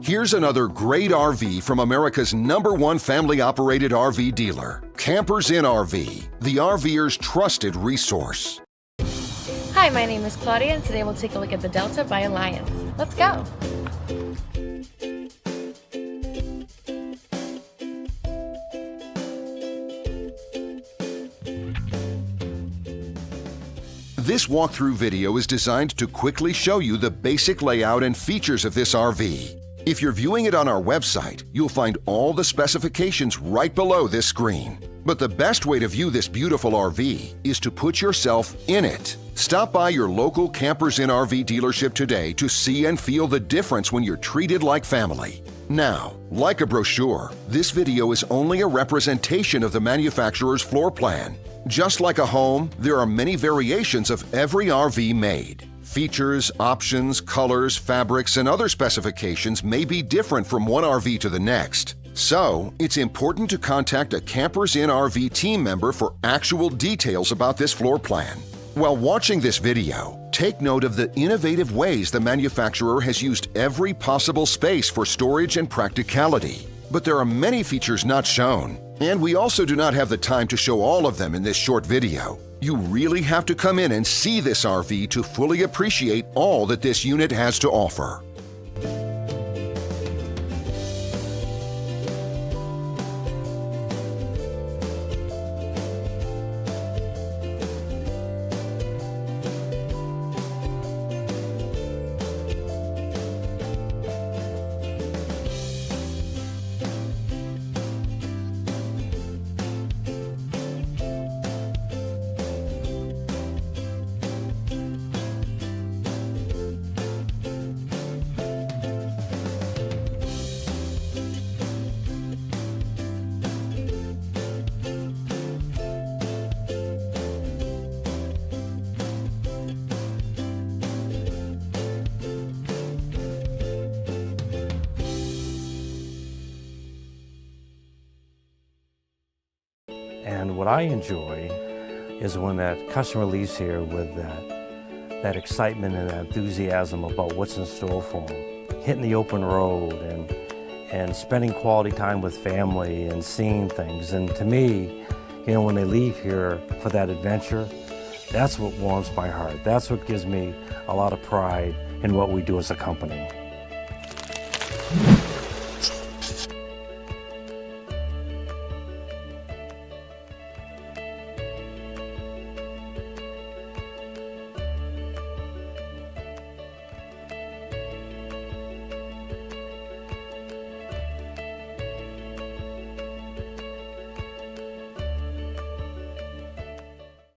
Here's another great RV from America's #1 family-operated RV dealer, Campers Inn RV, the RVer's trusted resource. Hi, my name is Claudia, and today we'll take a look at the Delta by Alliance. Let's go! This walkthrough video is designed to quickly show you the basic layout and features of this RV. If you're viewing it on our website, you'll find all the specifications right below this screen. But the best way to view this beautiful RV is to put yourself in it. Stop by your local Campers Inn RV dealership today to see and feel the difference when you're treated like family. Now, like a brochure, this video is only a representation of the manufacturer's floor plan. Just like a home, there are many variations of every RV made. Features, options, colors, fabrics, and other specifications may be different from one RV to the next. So, it's important to contact a Campers Inn RV team member for actual details about this floor plan. While watching this video, take note of the innovative ways the manufacturer has used every possible space for storage and practicality. But there are many features not shown, and we also do not have the time to show all of them in this short video. You really have to come in and see this RV to fully appreciate all that this unit has to offer. And what I enjoy is when that customer leaves here with that excitement and that enthusiasm about what's in store for them. Hitting the open road and spending quality time with family and seeing things. And to me, you know, when they leave here for that adventure, that's what warms my heart. That's what gives me a lot of pride in what we do as a company.